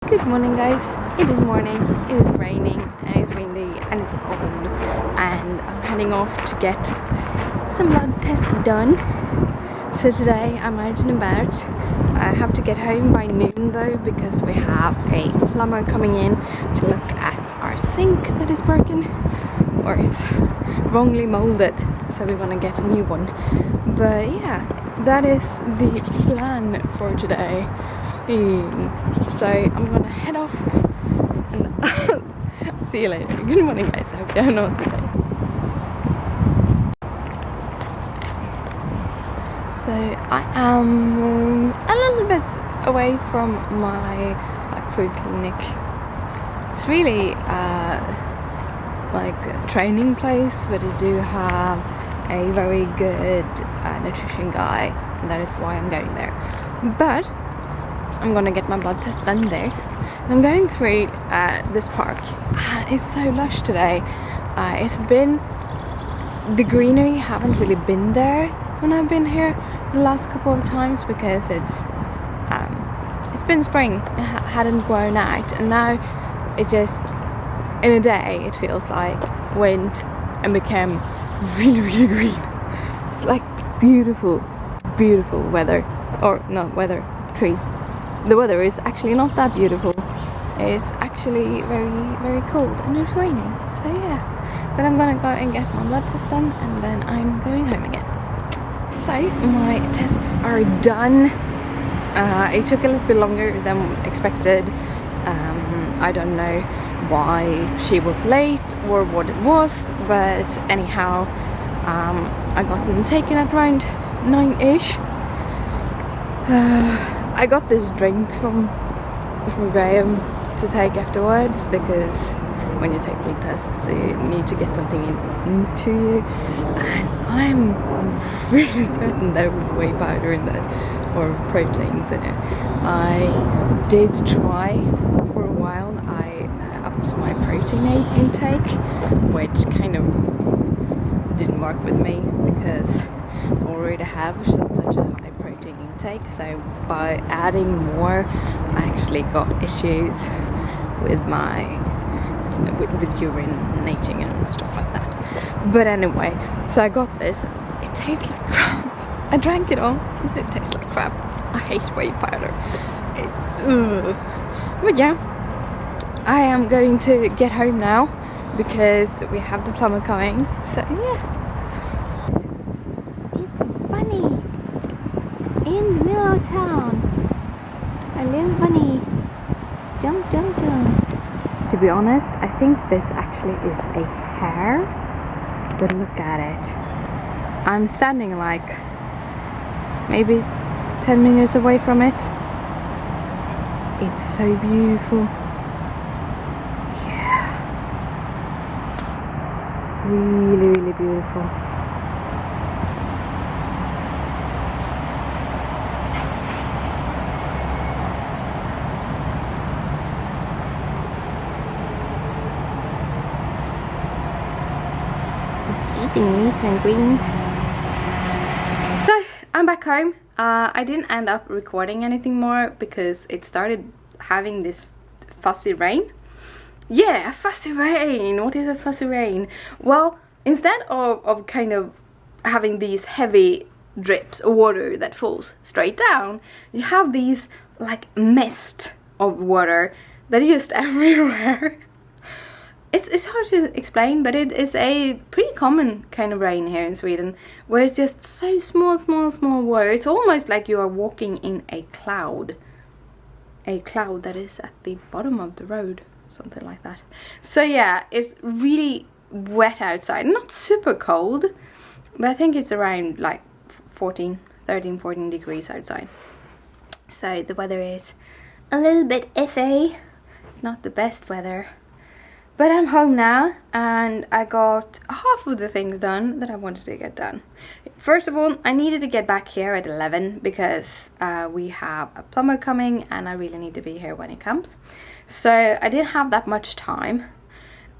Good morning, guys. It is morning, it is raining, and it's windy, and it's cold, and I'm heading off to get some blood tests done. So today I'm out and about. I have to get home by noon though, because we have a plumber coming in to look at our sink that is broken, or is wrongly molded, so we want to get a new one. But yeah, that is the plan for today. So I'm gonna head off and see you later. Good morning, guys. I hope you have an awesome day. So I am a little bit away from my food clinic. It's really like a training place, but they do have a very good nutrition guy, and that is why I'm going there. But I'm gonna get my blood test done there. And I'm going through this park. It's so lush today. The greenery haven't really been there when I've been here the last couple of times, because it's been spring. It hadn't grown out, and now it just, in a day, it feels like went and became really, really green. It's like beautiful, beautiful weather, or not weather, trees. The weather is actually not that beautiful. It's actually very, very cold, and it's raining. So yeah, but I'm gonna go and get my blood test done, and then I'm going home again. So my tests are done. It took a little bit longer than expected. I don't know why she was late or what it was, but anyhow, I got them taken at around 9-ish. I got this drink from Graham to take afterwards, because when you take blood tests you need to get something into you, and I'm really certain there was whey powder in that, or proteins in it. I did try for a while. I upped my protein intake, which kind of didn't work with me, because I already have such a high protein intake. So by adding more, I actually got issues with with urinating and stuff like that. But anyway, so I got this. It tastes like crap. I drank it all. It tastes like crap. I hate whey powder. But yeah, I am going to get home now, because we have the plumber coming. So yeah. It's Bunny in the middle of town. A little bunny. Jump, jump, jump. To be honest, I think this actually is a hare. But look at it. I'm standing like maybe 10 meters away from it. It's so beautiful. Yeah. Really, really beautiful. Eating leaves and greens. So I'm back home. I didn't end up recording anything more because it started having this fussy rain. Yeah, fussy rain. What is a fussy rain? Well, instead of kind of having these heavy drips of water that falls straight down, you have these like mist of water that is just everywhere. It's hard to explain, but it is a pretty common kind of rain here in Sweden, where it's just so small water. It's almost like you are walking in a cloud that is at the bottom of the road, something like that. So yeah, it's really wet outside, not super cold, but I think it's around like 13, 14 degrees outside. So the weather is a little bit iffy. It's not the best weather. But I'm home now, and I got half of the things done that I wanted to get done. First of all, I needed to get back here at 11 because we have a plumber coming, and I really need to be here when he comes. So I didn't have that much time.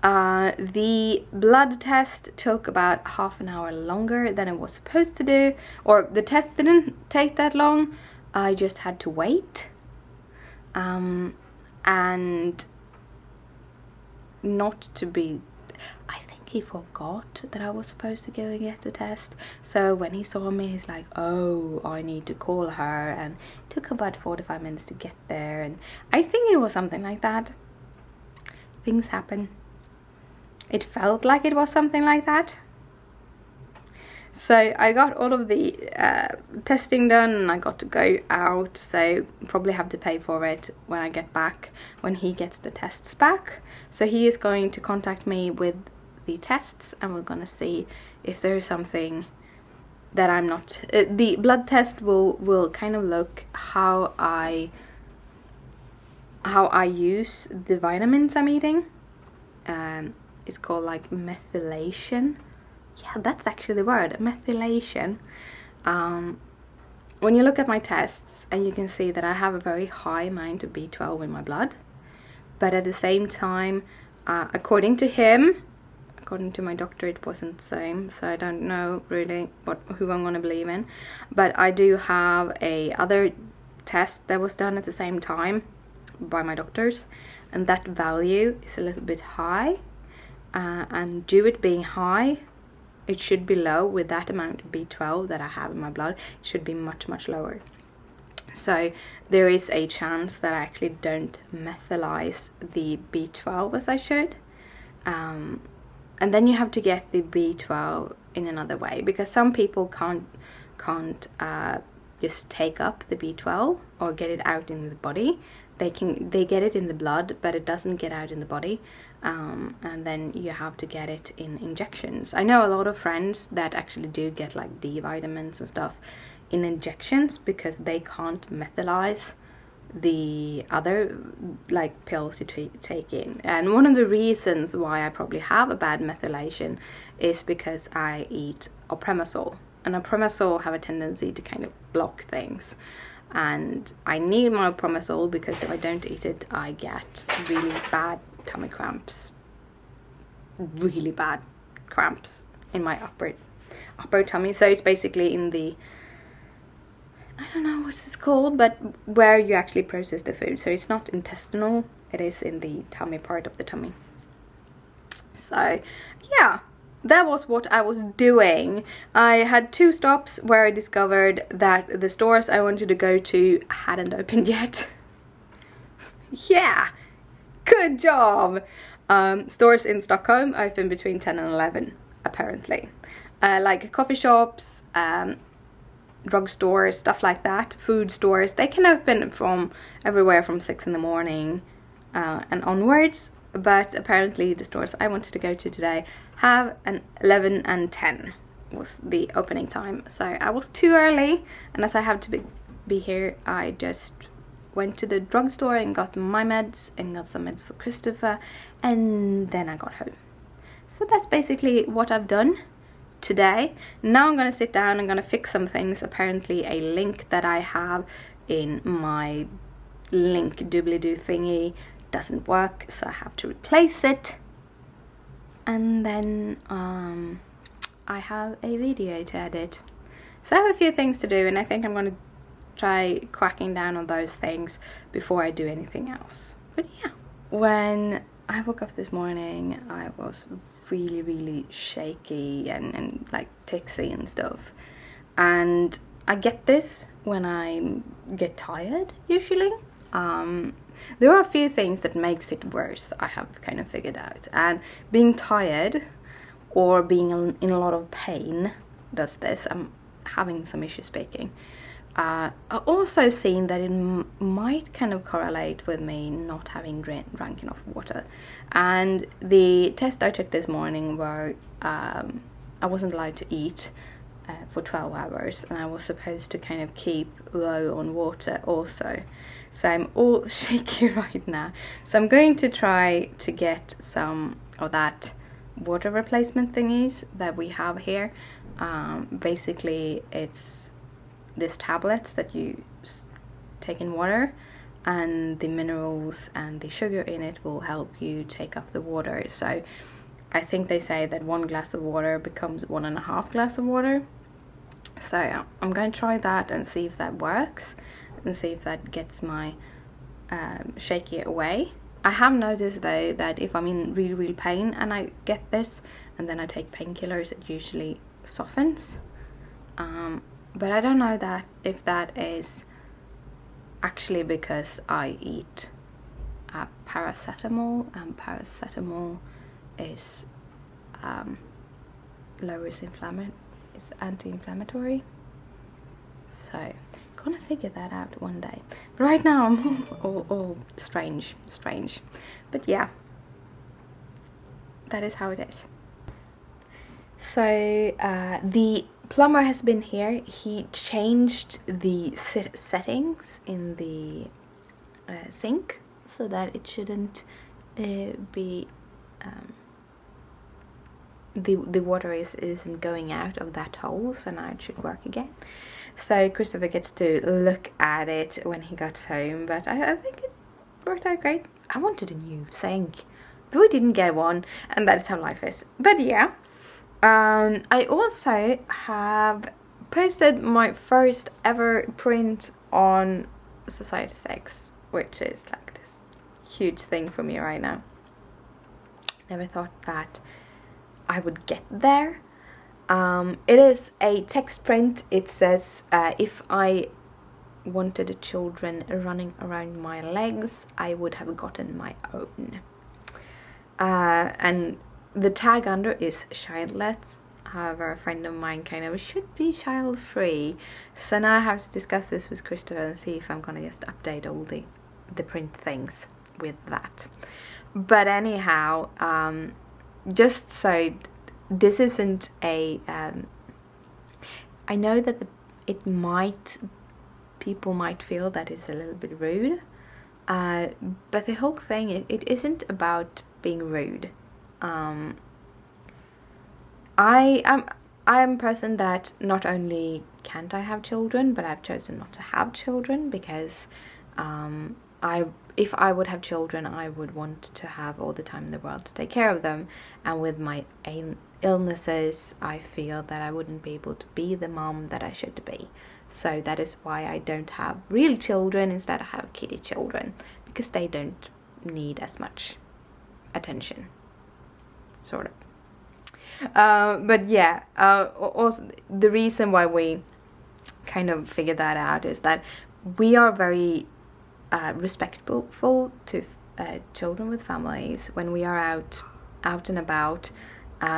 The blood test took about half an hour longer than it was supposed to do, or the test didn't take that long. I just had to wait. and not to be, I think he forgot that I was supposed to go and get the test. So when he saw me, he's like, oh, I need to call her, and it took about 45 minutes to get there. And I think it was something like that. Things happen. It felt like it was something like that. So I got all of the testing done, and I got to go out, so probably have to pay for it when I get back, when he gets the tests back. So he is going to contact me with the tests, and we're gonna see if there is something that I'm not... the blood test will kind of look how I use the vitamins I'm eating. It's called like methylation. Yeah, that's actually the word, methylation. When you look at my tests, and you can see that I have a very high amount of B12 in my blood, but at the same time, according to him, according to my doctor, it wasn't the same, so I don't know really who I'm gonna believe in. But I do have a other test that was done at the same time by my doctors, and that value is a little bit high, and due it being high, it should be low. With that amount of B12 that I have in my blood, it should be much, much lower. So there is a chance that I actually don't methylize the B12 as I should. And then you have to get the B12 in another way, because some people can't just take up the B12 or get it out in the body. They get it in the blood, but it doesn't get out in the body, and then you have to get it in injections. I know a lot of friends that actually do get like D vitamins and stuff in injections, because they can't methylize the other like pills you take in. And one of the reasons why I probably have a bad methylation is because I eat Omeprazole, and Omeprazole have a tendency to kind of block things. And I need my Omeprazole, because if I don't eat it, I get really bad tummy cramps. Really bad cramps in my upper tummy. So it's basically in the, I don't know what it's called, but where you actually process the food. So it's not intestinal, it is in the tummy part of the tummy. So yeah, that was what I was doing. I had 2 stops where I discovered that the stores I wanted to go to hadn't opened yet. Yeah, good job. Stores in Stockholm open between 10 and 11, apparently. Like coffee shops, drugstores, stuff like that, food stores, they can open from everywhere from 6 in the morning and onwards. But apparently the stores I wanted to go to today have an 11 and 10 was the opening time. So I was too early, and as I have to be here, I just went to the drugstore and got my meds and got some meds for Christopher, and then I got home. So that's basically what I've done today. Now I'm gonna sit down, I'm gonna fix some things. Apparently a link that I have in my link doobly-doo thingy doesn't work, so I have to replace it. And then I have a video to edit. So I have a few things to do, and I think I'm going to try cracking down on those things before I do anything else. But yeah, when I woke up this morning, I was really, really shaky and like tipsy and stuff. And I get this when I get tired, usually. There are a few things that makes it worse, I have kind of figured out. And being tired or being in a lot of pain does this. I'm having some issues speaking. I've also seen that it might kind of correlate with me not having drank enough water. And the test I took this morning were I wasn't allowed to eat for 12 hours, and I was supposed to kind of keep low on water also. So I'm all shaky right now. So I'm going to try to get some of that water replacement thingies that we have here. Basically it's these tablets that you take in water, and the minerals and the sugar in it will help you take up the water. So I think they say that 1 glass of water becomes 1.5 glasses of water. So I'm going to try that and see if that works, and see if that gets my shake it away. I have noticed though that if I'm in real pain and I get this and then I take painkillers, it usually softens. But I don't know that if that is actually because I eat paracetamol, and paracetamol is lowers it's anti-inflammatory. So gonna figure that out one day. But right now I'm all strange. But yeah, that is how it is. So the plumber has been here. He changed the settings in the sink so that it shouldn't be the water isn't going out of that hole, so now it should work again. So Christopher gets to look at it when he got home, but I think it worked out great. I wanted a new sink, but we didn't get one, and that is how life is. But yeah, I also have posted my first ever print on Society 6, which is like this huge thing for me right now. Never thought that I would get there. It is a text print. It says, if I wanted children running around my legs, I would have gotten my own. And the tag under is childless. However, a friend of mine kind of should be child-free. So now I have to discuss this with Christopher and see if I'm gonna just update all the print things with that. But anyhow, just so this isn't a I know that people might feel that it's a little bit rude, but the whole thing, it isn't about being rude. I am a person that not only can't I have children, but I've chosen not to have children because if I would have children, I would want to have all the time in the world to take care of them, and with my illnesses, I feel that I wouldn't be able to be the mom that I should be. So that is why I don't have real children. Instead, I have kitty children, because they don't need as much attention, sort of. But yeah, also the reason why we kind of figured that out is that we are very respectful to children with families. When we are out and about,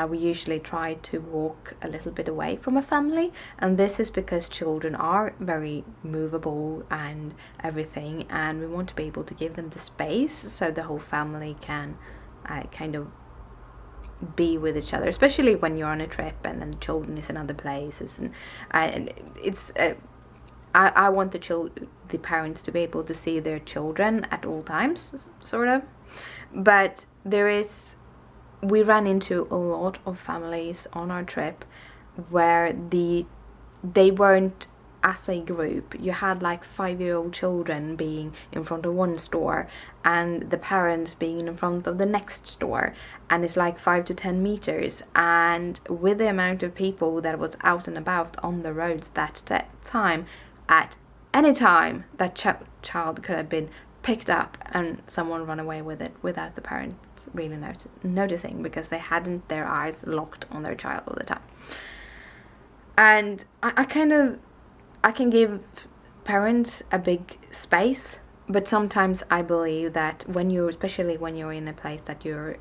we usually try to walk a little bit away from a family, and this is because children are very movable and everything, and we want to be able to give them the space so the whole family can kind of be with each other, especially when you're on a trip and then children is in other places, and it's I want the parents to be able to see their children at all times, sort of. But we ran into a lot of families on our trip where they weren't as a group. You had like 5-year-old children being in front of one store and the parents being in front of the next store, and it's like 5 to 10 meters, and with the amount of people that was out and about on the roads that time, at any time that child could have been picked up and someone run away with it without the parents really noticing, because they hadn't their eyes locked on their child all the time. And I can give parents a big space, but sometimes I believe that especially when you're in a place that you're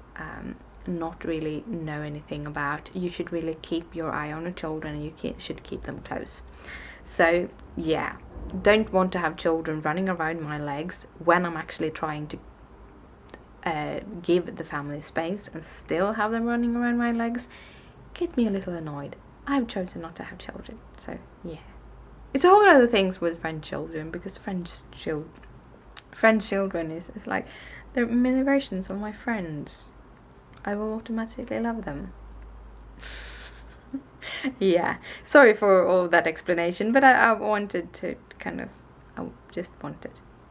not really know anything about, you should really keep your eye on the children, and you should keep them close. So yeah, don't want to have children running around my legs when I'm actually trying to give the family space and still have them running around my legs. Get me a little annoyed. I've chosen not to have children, so yeah. It's a whole other things with French children, because French children is like, they're mini versions of my friends. I will automatically love them. Yeah, sorry for all that explanation, but I wanted to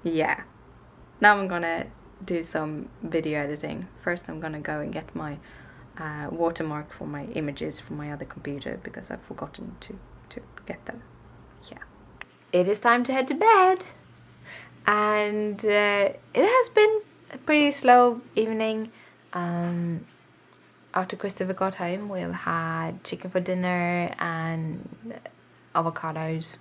yeah. Now I'm gonna do some video editing. First I'm gonna go and get my watermark for my images from my other computer, because I've forgotten to get them. Yeah. It is time to head to bed. And it has been a pretty slow evening. After Christopher got home, we've had chicken for dinner and avocados.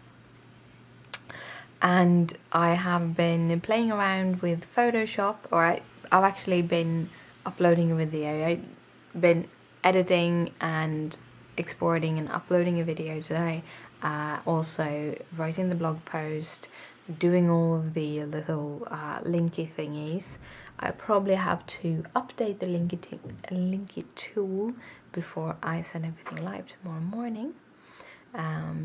And I have been playing around with Photoshop, or I've actually been uploading a video. I've been editing and exporting and uploading a video today. Also writing the blog post, doing all of the little linky thingies. I probably have to update the linky tool before I send everything live tomorrow morning.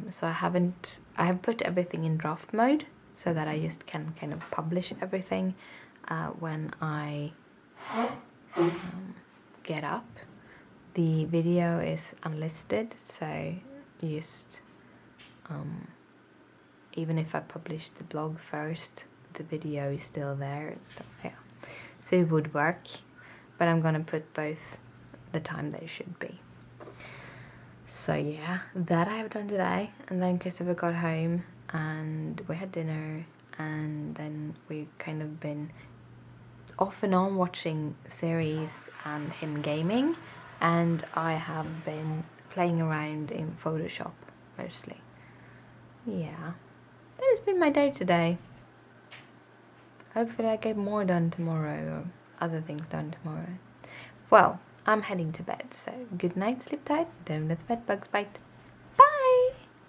So I have put everything in draft mode so that I just can kind of publish everything when I get up. The video is unlisted, so just even if I publish the blog first, the video is still there and stuff. Yeah, so it would work, but I'm gonna put both the time they should be. So yeah, that I have done today. And then Christopher got home and we had dinner, and then we kind of been off and on watching series and him gaming, and I have been playing around in Photoshop mostly. Yeah, that has been my day today. Hopefully I get more done tomorrow, or other things done tomorrow. Well, I'm heading to bed, so good night, sleep tight, don't let the bed bugs bite.